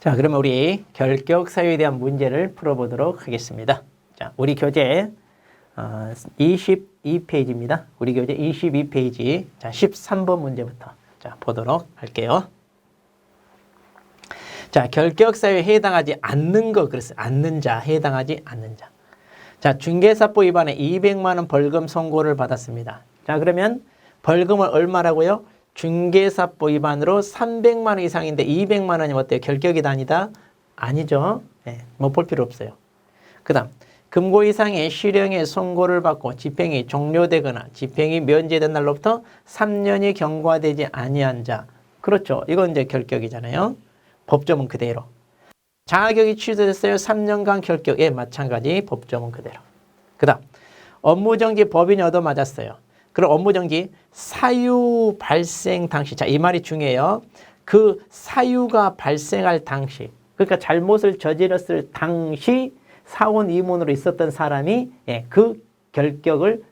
자, 그러면 우리 결격 사유에 대한 문제를 풀어보도록 하겠습니다. 자, 우리 교재 22페이지입니다. 우리 교재 22페이지. 자, 13번 문제부터 자, 보도록 할게요. 자, 결격 사유에 해당하지 않는 거 그랬어요. 않는 자, 해당하지 않는 자. 자, 중개사법 위반에 200만 원 벌금 선고를 받았습니다. 자, 그러면 벌금을 얼마라고요? 중개사법 위반으로 300만 원 이상인데 200만 원이 어때요? 결격이다 아니다? 아니죠. 네, 뭐 볼 필요 없어요. 그 다음 금고 이상의 실형의 선고를 받고 집행이 종료되거나 집행이 면제된 날로부터 3년이 경과되지 아니한 자. 그렇죠. 이건 이제 결격이잖아요. 법조문 그대로. 자격이 취소됐어요. 3년간 결격. 예, 마찬가지 법조문 그대로. 그 다음 업무정지 법인이 얻어맞았어요. 그럼 업무정지 사유 발생 당시. 자, 이 말이 중요해요. 그 사유가 발생할 당시. 그러니까 잘못을 저질렀을 당시 사원 임원으로 있었던 사람이 그 결격을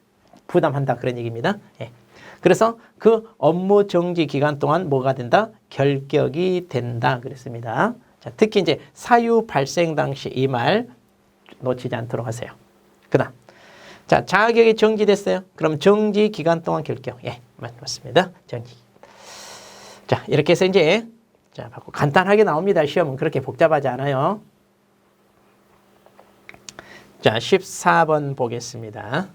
부담한다. 그런 얘기입니다. 그래서 그 업무 정지 기간 동안 뭐가 된다? 결격이 된다. 그랬습니다. 자, 특히 이제 사유 발생 당시 이 말 놓치지 않도록 하세요. 그 다음. 자, 자격이 정지됐어요. 그럼 정지 기간 동안 결격. 예, 맞습니다. 정지. 자, 이렇게 해서 이제 자, 간단하게 나옵니다. 시험은 그렇게 복잡하지 않아요. 자, 14번 보겠습니다.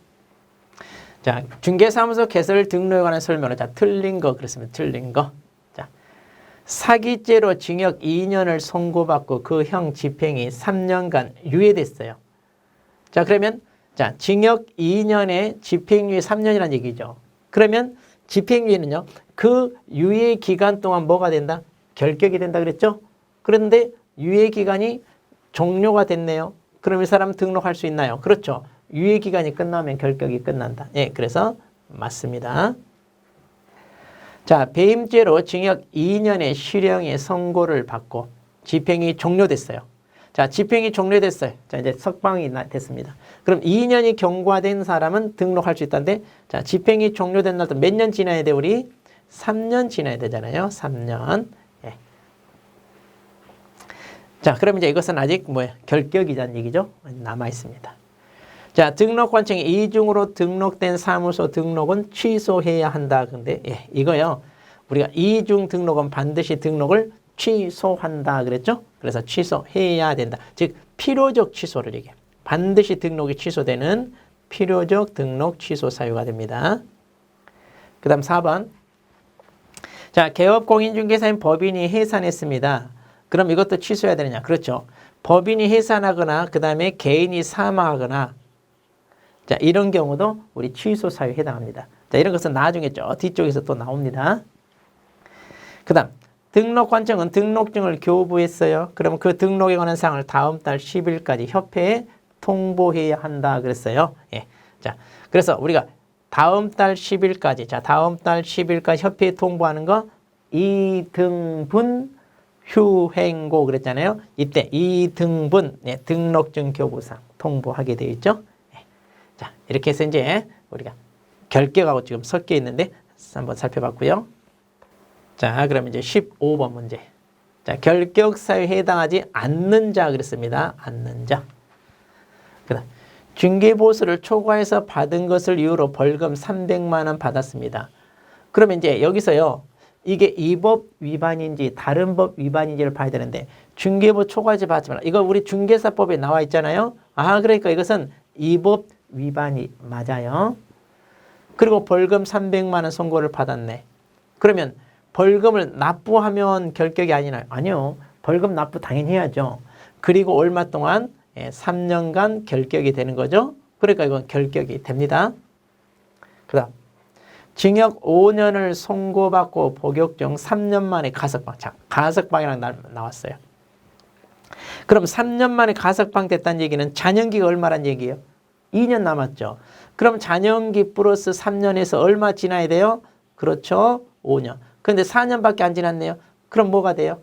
자, 중개사무소 개설 등록에 관한 설명을 자, 틀린 거 그렇습니다. 틀린 거. 자, 사기죄로 징역 2년을 선고받고 그 형 집행이 3년간 유예됐어요. 자, 그러면 자, 징역 2년에 집행유예 3년이라는 얘기죠. 그러면 집행유예는요. 그 유예 기간 동안 뭐가 된다? 결격이 된다 그랬죠? 그런데 유예 기간이 종료가 됐네요. 그럼 이 사람 등록할 수 있나요? 그렇죠. 유예 기간이 끝나면 결격이 끝난다. 예, 그래서 맞습니다. 자, 배임죄로 징역 2년의 실형의 선고를 받고 집행이 종료됐어요. 자, 집행이 종료됐어요. 자, 이제 석방이 됐습니다. 그럼 2년이 경과된 사람은 등록할 수 있다는데, 자, 집행이 종료된 날도 몇 년 지나야 돼, 우리? 3년 지나야 되잖아요. 3년. 예. 자, 그럼 이제 이것은 아직 뭐예요? 결격이라는 얘기죠. 남아 있습니다. 자, 등록관청이 이중으로 등록된 사무소 등록은 취소해야 한다. 근데, 예, 이거요. 우리가 이중 등록은 반드시 등록을 취소한다 그랬죠? 그래서 취소해야 된다. 즉 필요적 취소를 얘기해요. 반드시 등록이 취소되는 필요적 등록 취소 사유가 됩니다. 그 다음 4번. 자, 개업 공인중개사인 법인이 해산했습니다. 그럼 이것도 취소해야 되느냐? 그렇죠. 법인이 해산하거나 그 다음에 개인이 사망하거나 자, 이런 경우도 우리 취소 사유에 해당합니다. 자, 이런 것은 나중에 저 뒤쪽에서 또 나옵니다. 그 다음 등록관청은 등록증을 교부했어요. 그러면 그 등록에 관한 사항을 다음 달 10일까지 협회에 통보해야 한다 그랬어요. 예. 자, 그래서 우리가 다음 달 10일까지, 자, 다음 달 10일까지 협회에 통보하는 거 이등분 휴행고 그랬잖아요. 이때 이등분 등록증 교부상 통보하게 되어 있죠. 예. 자, 이렇게 해서 이제 우리가 결격하고 지금 섞여 있는데 한번 살펴봤고요. 자, 그럼 이제 15번 문제. 자, 결격 사유에 해당하지 않는 자 그랬습니다. 않는 자. 그다음 중개보수를 초과해서 받은 것을 이유로 벌금 300만 원 받았습니다. 그러면 이제 여기서요. 이게 이 법 위반인지 다른 법 위반인지를 봐야 되는데 중개보 초과해서 받지 마라. 이거 우리 중개사법에 나와 있잖아요. 아, 그러니까 이것은 이 법 위반이 맞아요. 그리고 벌금 300만 원 선고를 받았네. 그러면 벌금을 납부하면 결격이 아니나요? 아니요. 벌금 납부 당연히 해야죠. 그리고 얼마 동안 3년간 결격이 되는 거죠. 그러니까 이건 결격이 됩니다. 그 다음 징역 5년을 선고받고 복역중 3년 만에 가석방. 자, 가석방이랑 나왔어요. 그럼 3년 만에 가석방 됐다는 얘기는 잔연기가 얼마란 얘기예요? 2년 남았죠. 그럼 잔연기 플러스 3년에서 얼마 지나야 돼요? 그렇죠. 5년. 그런데 4년밖에 안 지났네요. 그럼 뭐가 돼요?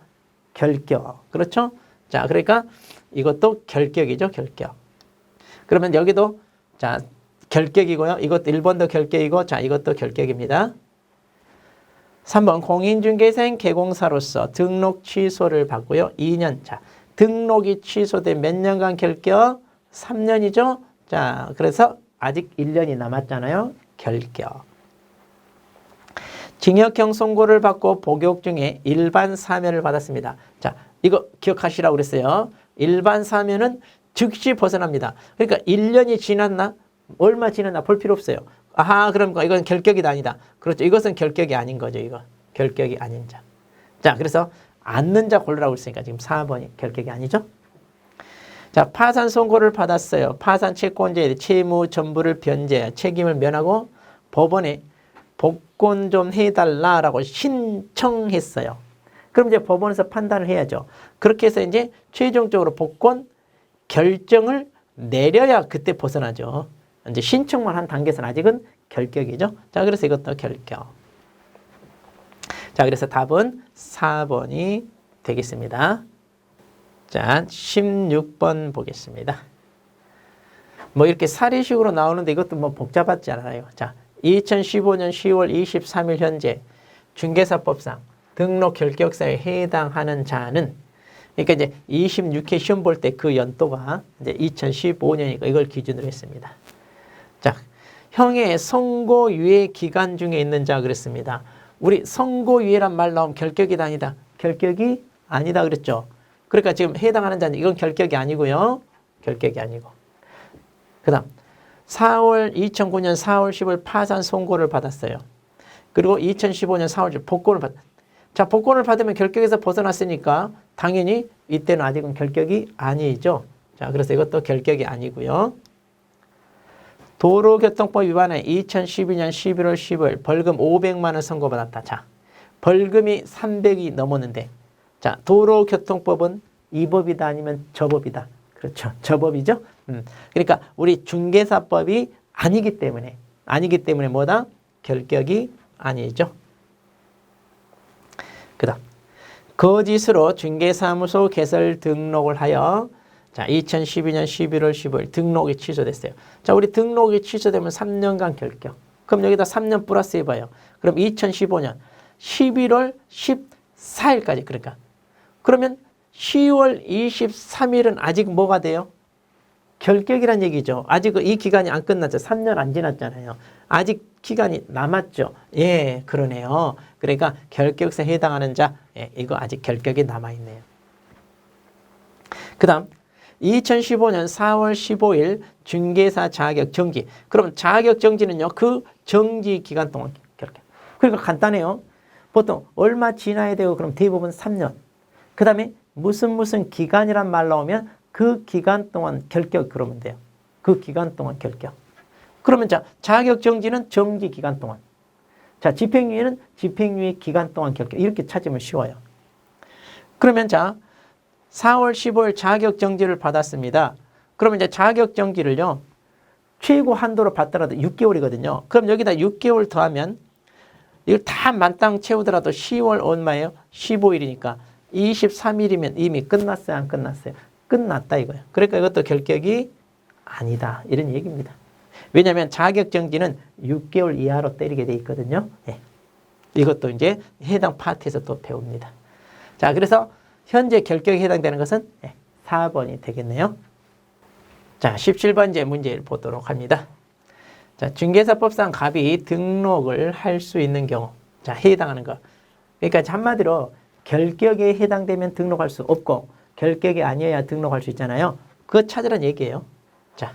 결격. 그렇죠? 자, 그러니까 이것도 결격이죠. 결격. 그러면 여기도 자, 결격이고요. 이것도 1번도 결격이고 자, 이것도 결격입니다. 3번 공인중개사인 개공사로서 등록 취소를 받고요. 2년차. 등록이 취소된 몇 년간 결격? 3년이죠. 자, 그래서 아직 1년이 남았잖아요. 결격. 징역형 선고를 받고 복역 중에 일반 사면을 받았습니다. 자, 이거 기억하시라고 그랬어요. 일반 사면은 즉시 벗어납니다. 그러니까 1년이 지났나? 얼마 지났나 볼 필요 없어요. 아하, 그럼 이건 결격이 아니다. 그렇죠. 이것은 결격이 아닌 거죠. 이거. 결격이 아닌 자. 자, 그래서 않는 자 고르라고 했으니까 지금 4번이 결격이 아니죠. 자, 파산 선고를 받았어요. 파산 채권자의 채무 전부를 변제, 책임을 면하고 법원에 복권 좀 해달라라고 신청했어요. 그럼 이제 법원에서 판단을 해야죠. 그렇게 해서 이제 최종적으로 복권 결정을 내려야 그때 벗어나죠. 이제 신청만 한 단계에서는 아직은 결격이죠. 자, 그래서 이것도 결격. 자, 그래서 답은 4번이 되겠습니다. 자, 16번 보겠습니다. 뭐 이렇게 사례식으로 나오는데 이것도 뭐 복잡하지 않아요. 자, 2015년 10월 23일 현재 중개사법상 등록 결격사에 해당하는 자는, 그러니까 이제 26회 시험 볼 때 그 연도가 이제 2015년이니까 이걸 기준으로 했습니다. 자, 형의 선고유예 기간 중에 있는 자 그랬습니다. 우리 선고유예란 말 나오면 결격이다 아니다? 결격이 아니다 그랬죠. 그러니까 지금 해당하는 자는 이건 결격이 아니고요. 결격이 아니고. 그 다음 2009년 4월 10일 파산 선고를 받았어요. 그리고 2015년 4월 10일 복권을 받았어요. 자, 복권을 받으면 결격에서 벗어났으니까 당연히 이때는 아직은 결격이 아니죠. 자, 그래서 이것도 결격이 아니고요. 도로교통법 위반에 2012년 11월 10일 벌금 500만 원 선고받았다. 자, 벌금이 300이 넘었는데, 자, 도로교통법은 이 법이다 아니면 저 법이다. 그렇죠. 저 법이죠. 그러니까 우리 중개사법이 아니기 때문에 뭐다? 결격이 아니죠. 그 다음 거짓으로 중개사무소 개설 등록을 하여, 자, 2012년 11월 15일 등록이 취소됐어요. 자, 우리 등록이 취소되면 3년간 결격. 그럼 여기다 3년 플러스 해봐요. 그럼 2015년 11월 14일까지. 그러면 10월 23일은 아직 뭐가 돼요? 결격이란 얘기죠. 아직 이 기간이 안 끝났죠. 3년 안 지났잖아요. 아직 기간이 남았죠. 예, 그러네요. 그러니까 결격사에 해당하는 자, 예, 이거 아직 결격이 남아있네요. 그 다음 2015년 4월 15일 중개사 자격 정지. 그럼 자격 정지는요, 그 정지 기간 동안 결격. 그러니까 간단해요. 보통 얼마 지나야 되고, 그럼 대부분 3년. 그 다음에 무슨 기간이란 말 나오면 그 기간 동안 결격 그러면 돼요. 그 기간 동안 결격. 그러면 자, 자격 정지는 정지 기간 동안. 자, 집행유예는 집행유예 기간 동안 결격. 이렇게 찾으면 쉬워요. 그러면 자, 4월 15일 자격 정지를 받았습니다. 그러면 이제 자격 정지를요, 최고 한도로 받더라도 6개월이거든요. 그럼 여기다 6개월 더하면 이걸 다 만땅 채우더라도 10월 얼마예요? 15일이니까 23일이면 이미 끝났어요, 안 끝났어요? 끝났다 이거예요. 그러니까 이것도 결격이 아니다, 이런 얘기입니다. 왜냐하면 자격정지는 6개월 이하로 때리게 돼 있거든요. 예. 이것도 이제 해당 파트에서 또 배웁니다. 자, 그래서 현재 결격에 해당되는 것은 4번이 되겠네요. 자, 17번째 문제를 보도록 합니다. 자, 중개사법상 갑이 등록을 할 수 있는 경우, 자, 해당하는 거. 그러니까 한마디로 결격에 해당되면 등록할 수 없고 결격이 아니어야 등록할 수 있잖아요. 그거 찾으라는 얘기예요. 자,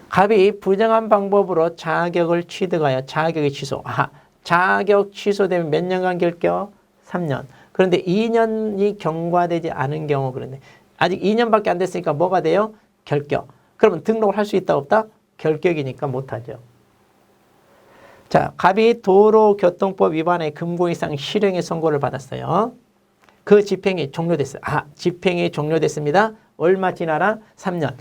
갑이 부정한 방법으로 자격을 취득하여 자격이 취소. 아하, 자격 취소되면 몇 년간 결격? 3년. 그런데 2년이 경과되지 않은 경우, 그런데 아직 2년밖에 안 됐으니까 뭐가 돼요? 결격. 그러면 등록을 할 수 있다 없다? 결격이니까 못하죠. 자, 갑이 도로교통법 위반에 금고 이상 실형의 선고를 받았어요. 그 집행이 종료됐어요. 아, 집행이 종료됐습니다. 얼마 지나라? 3년.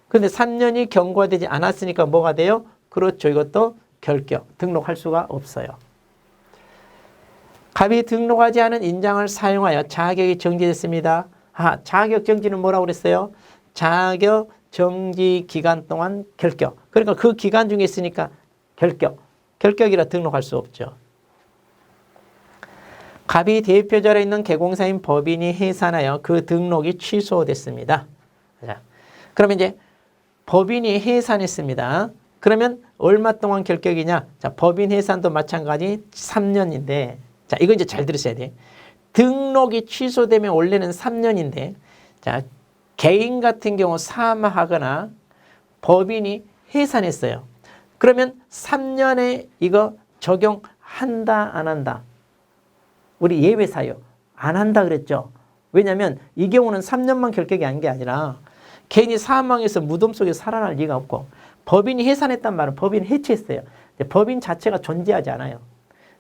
근데 3년이 경과되지 않았으니까 뭐가 돼요? 그렇죠. 이것도 결격. 등록할 수가 없어요. 갑이 등록하지 않은 인장을 사용하여 자격이 정지됐습니다. 아, 자격 정지는 뭐라고 그랬어요? 자격 정지 기간 동안 결격. 그러니까 그 기간 중에 있으니까 결격. 결격이라 등록할 수 없죠. 갑이 대표자로 있는 개공사인 법인이 해산하여 그 등록이 취소됐습니다. 자, 그러면 이제 법인이 해산했습니다. 그러면 얼마 동안 결격이냐? 자, 법인 해산도 마찬가지 3년인데, 자, 이거 이제 잘 들으셔야 돼. 등록이 취소되면 원래는 3년인데, 자, 개인 같은 경우 사망하거나 법인이 해산했어요. 그러면 3년에 이거 적용한다, 안 한다? 우리 예외 사유 안 한다 그랬죠. 왜냐하면 이 경우는 3년만 결격이 아닌 게 아니라 개인이 사망해서 무덤 속에 살아날 리가 없고 법인이 해산했단 말은 법인 해체했어요. 법인 자체가 존재하지 않아요.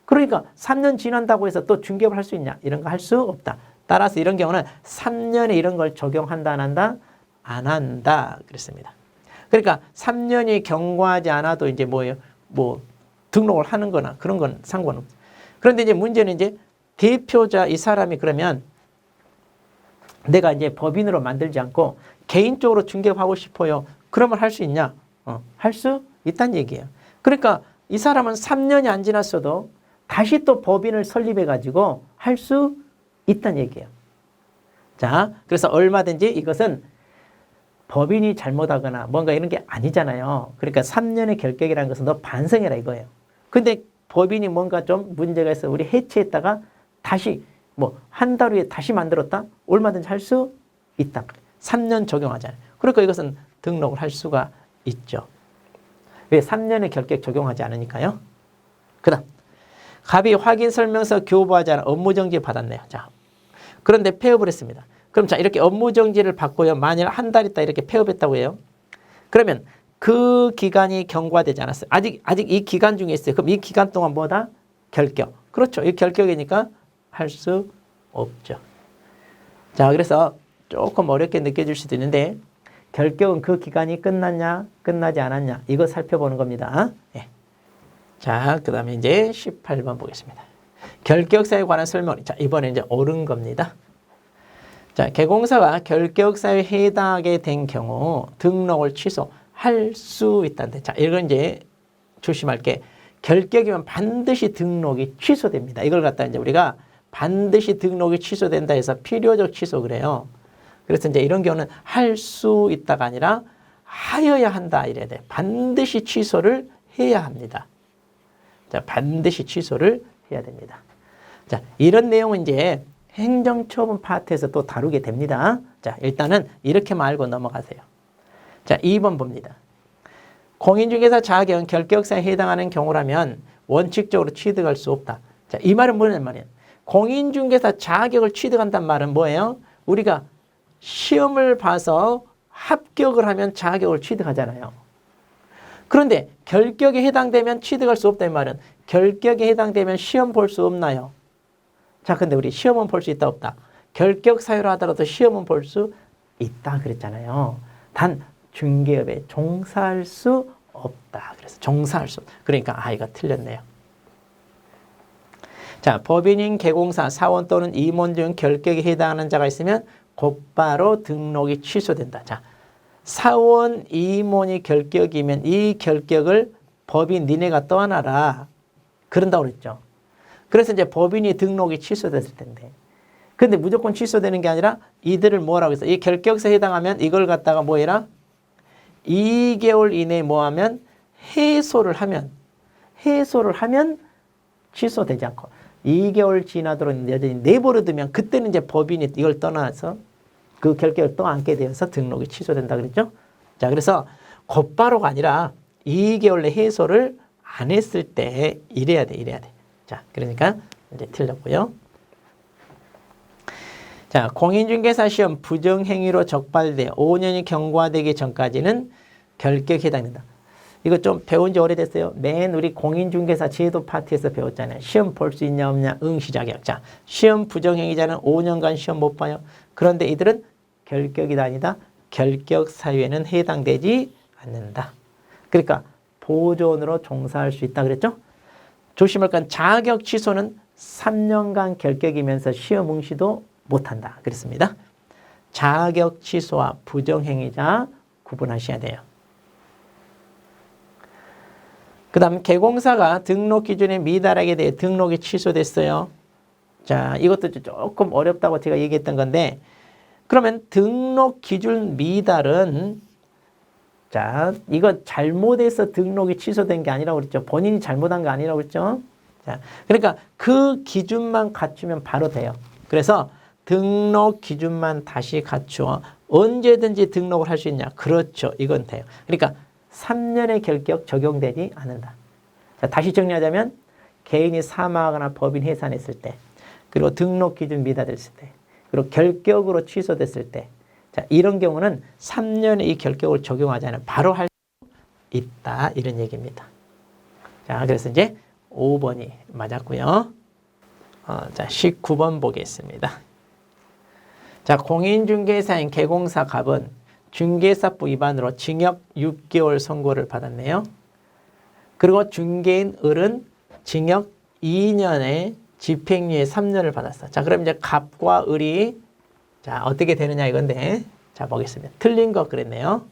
그러니까 3년 지난다고 해서 또 중개업을 할 수 있냐? 이런 거 할 수 없다. 따라서 이런 경우는 3년에 이런 걸 적용한다 안 한다? 안 한다 그랬습니다. 그러니까 3년이 경과하지 않아도 이제 뭐예요? 뭐 등록을 하는 거나 그런 건 상관없어요. 그런데 이제 문제는 이제 대표자 이 사람이 그러면 내가 이제 법인으로 만들지 않고 개인적으로 중개하고 싶어요. 그러면 할 수 있냐? 할 수 있다는 얘기예요. 그러니까 이 사람은 3년이 안 지났어도 다시 또 법인을 설립해 가지고 할 수 있다는 얘기예요. 자, 그래서 얼마든지 이것은 법인이 잘못하거나 뭔가 이런 게 아니잖아요. 그러니까 3년의 결격이라는 것은 너 반성해라 이거예요. 근데 법인이 뭔가 좀 문제가 있어 우리 해체했다가 다시 뭐 한 달 후에 다시 만들었다? 얼마든지 할 수 있다. 3년 적용하잖아요. 그러니까 이것은 등록을 할 수가 있죠. 왜? 3년의 결격 적용하지 않으니까요. 그 다음 갑이 확인 설명서 교부하지 않아 업무정지 받았네요. 자, 그런데 폐업을 했습니다. 그럼 자 이렇게 업무정지를 받고요. 만일 한 달 있다 이렇게 폐업했다고 해요. 그러면 그 기간이 경과되지 않았어요. 아직 이 기간 중에 있어요. 그럼 이 기간 동안 뭐다? 결격. 그렇죠. 이 결격이니까 할 수 없죠. 자, 그래서 조금 어렵게 느껴질 수도 있는데 결격은 그 기간이 끝났냐, 끝나지 않았냐 이거 살펴보는 겁니다. 예. 자, 그 다음에 이제 18번 보겠습니다. 결격사에 관한 설명. 자, 이번에 이제 옳은 겁니다. 자, 개공사가 결격사에 해당하게 된 경우 등록을 취소할 수 있다는데, 자, 이건 이제 조심할 게 결격이면 반드시 등록이 취소됩니다. 이걸 갖다 이제 우리가 반드시 등록이 취소된다 해서 필요적 취소 그래요. 그래서 이제 이런 경우는 할 수 있다가 아니라 하여야 한다 이래야 돼. 반드시 취소를 해야 합니다. 자, 반드시 취소를 해야 됩니다. 자, 이런 내용은 이제 행정처분 파트에서 또 다루게 됩니다. 자, 일단은 이렇게만 알고 넘어가세요. 자, 2번 봅니다. 공인중개사 자격은 결격사에 해당하는 경우라면 원칙적으로 취득할 수 없다. 자, 이 말은 뭐냐는 말이에요. 공인중개사 자격을 취득한다는 말은 뭐예요? 우리가 시험을 봐서 합격을 하면 자격을 취득하잖아요. 그런데 결격에 해당되면 취득할 수 없다는 말은 결격에 해당되면 시험 볼 수 없나요? 자, 근데 우리 시험은 볼 수 있다 없다? 결격 사유로 하더라도 시험은 볼 수 있다 그랬잖아요. 단 중개업에 종사할 수 없다. 그래서 종사할 수 없다. 그러니까 이거 틀렸네요. 자, 법인인 개공사, 사원 또는 임원 중 결격에 해당하는 자가 있으면 곧바로 등록이 취소된다. 자, 사원, 임원이 결격이면 이 결격을 법인 니네가 떠안아라. 그런다고 그랬죠. 그래서 이제 법인이 등록이 취소됐을 텐데. 근데 무조건 취소되는 게 아니라 이들을 뭐라고 했어? 이 결격사에 해당하면 이걸 갖다가 뭐 해라? 2개월 이내에 뭐 하면? 해소를 하면 취소되지 않고 2개월 지나도록 여전히 내버려 두면 그때는 이제 법인이 이걸 떠나서 그 결격을 떠안게 되어서 등록이 취소된다 그랬죠. 자, 그래서 곧바로가 아니라 2개월 내 해소를 안 했을 때 이래야 돼. 자, 그러니까 이제 틀렸고요. 자, 공인중개사 시험 부정행위로 적발돼 5년이 경과되기 전까지는 결격에 해당된다. 이거 좀 배운 지 오래됐어요. 맨 우리 공인중개사 제도 파트에서 배웠잖아요. 시험 볼 수 있냐 없냐 응시자격. 자, 시험 부정행위자는 5년간 시험 못 봐요. 그런데 이들은 결격이 아니다. 결격 사유에는 해당되지 않는다. 그러니까 보존으로 종사할 수 있다 그랬죠. 조심할 건 자격 취소는 3년간 결격이면서 시험 응시도 못한다 그랬습니다. 자격 취소와 부정행위자 구분하셔야 돼요. 그 다음 개공사가 등록 기준에 미달하게 대해 등록이 취소됐어요. 자, 이것도 조금 어렵다고 제가 얘기했던 건데, 그러면 등록 기준 미달은, 자, 이거 잘못해서 등록이 취소된 게 아니라고 그랬죠. 본인이 잘못한 거 아니라고 그랬죠. 자, 그러니까 그 기준만 갖추면 바로 돼요. 그래서 등록 기준만 다시 갖추어 언제든지 등록을 할 수 있냐. 그렇죠. 이건 돼요. 그러니까 3년의 결격 적용되지 않는다. 자, 다시 정리하자면 개인이 사망하거나 법인 해산했을 때, 그리고 등록 기준 미달됐을 때, 그리고 결격으로 취소됐을 때, 자, 이런 경우는 3년의 이 결격을 적용하지 않으면 바로 할 수 있다. 이런 얘기입니다. 자, 그래서 이제 5번이 맞았고요. 자, 19번 보겠습니다. 자, 공인중개사인 개공사 갑은 중개사법 위반으로 징역 6개월 선고를 받았네요. 그리고 중개인 을은 징역 2년에 집행유예 3년을 받았어. 자, 그럼 이제 갑과 을이 자, 어떻게 되느냐 이건데. 자, 보겠습니다. 틀린 거 그랬네요.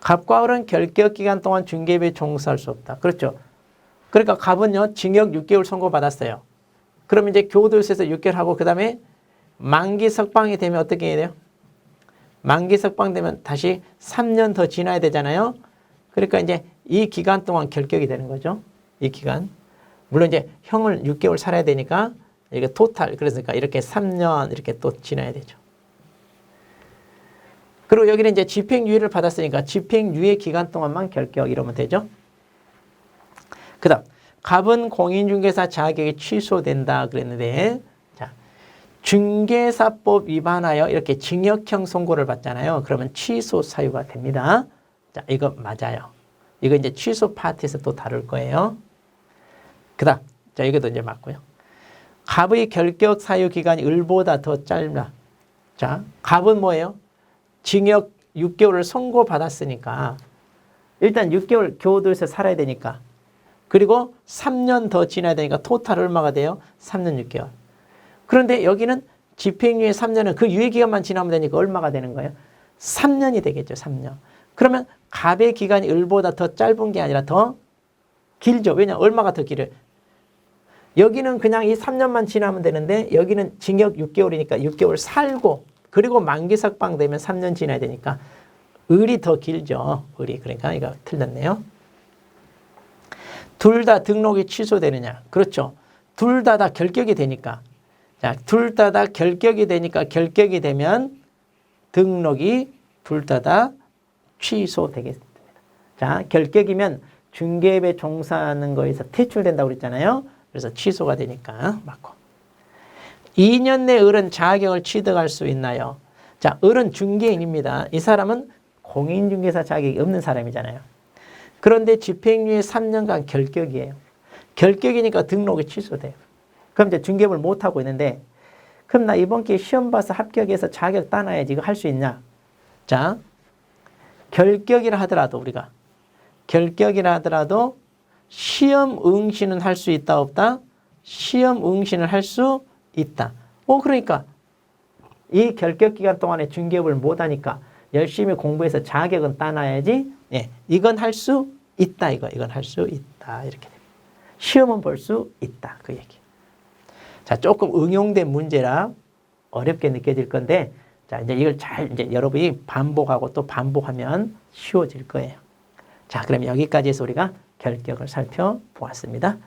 갑과 을은 결격 기간 동안 중개업에 종사할 수 없다. 그렇죠. 그러니까 갑은요, 징역 6개월 선고받았어요. 그럼 이제 교도소에서 6개월 하고 그 다음에 만기 석방이 되면 어떻게 해야 돼요? 만기 석방되면 다시 3년 더 지나야 되잖아요. 그러니까 이제 이 기간 동안 결격이 되는 거죠. 이 기간. 물론 이제 형을 6개월 살아야 되니까 이게 토탈, 그러니까 이렇게 3년 이렇게 또 지나야 되죠. 그리고 여기는 이제 집행유예를 받았으니까 집행유예 기간 동안만 결격 이러면 되죠. 그 다음, 갑은 공인중개사 자격이 취소된다 그랬는데, 자, 중개사법 위반하여 이렇게 징역형 선고를 받잖아요. 그러면 취소 사유가 됩니다. 자, 이거 맞아요. 이거 이제 취소 파트에서 또 다룰 거예요. 그 다음, 자, 이것도 이제 맞고요. 갑의 결격 사유 기간이 을보다 더 짧다. 자, 갑은 뭐예요? 징역 6개월을 선고받았으니까 일단 6개월 교도소에서 살아야 되니까, 그리고 3년 더 지나야 되니까 토탈 얼마가 돼요? 3년 6개월. 그런데 여기는 집행유예 3년은 그 유예기간만 지나면 되니까 얼마가 되는 거예요? 3년이 되겠죠. 3년. 그러면 갑의 기간이 을보다 더 짧은 게 아니라 더 길죠. 왜냐? 얼마가 더 길어요? 여기는 그냥 이 3년만 지나면 되는데 여기는 징역 6개월이니까 6개월 살고 그리고 만기 석방되면 3년 지나야 되니까 을이 더 길죠. 을이. 그러니까 이거 틀렸네요. 둘 다 등록이 취소되느냐? 그렇죠. 둘 다 결격이 되니까. 자, 둘 다 결격이 되니까 결격이 되면 등록이 둘 다 취소되겠습니다. 자, 결격이면 중개업에 종사하는 거에서 퇴출된다고 그랬잖아요. 그래서 취소가 되니까 맞고. 2년 내 을은 자격을 취득할 수 있나요? 자, 을은 중개인입니다. 이 사람은 공인중개사 자격이 없는 사람이잖아요. 그런데 집행유예 3년간 결격이에요. 결격이니까 등록이 취소돼요. 그럼 이제 중개업을 못하고 있는데, 그럼 나 이번 기회에 시험 봐서 합격해서 자격 따놔야지 이거 할 수 있냐? 자, 결격이라 하더라도 우리가 결격이라 하더라도 시험 응시는 할 수 있다 없다? 시험 응시는 할 수 있다. 그러니까 이 결격 기간 동안에 중개업을 못하니까 열심히 공부해서 자격은 따놔야지. 예, 이건 할 수 있다. 이건 할 수 있다. 이렇게 됩니다. 시험은 볼 수 있다. 그 얘기. 자, 조금 응용된 문제라 어렵게 느껴질 건데, 자, 이제 이걸 잘 이제 여러분이 반복하고 또 반복하면 쉬워질 거예요. 자, 그럼 여기까지 해서 우리가 결격을 살펴보았습니다.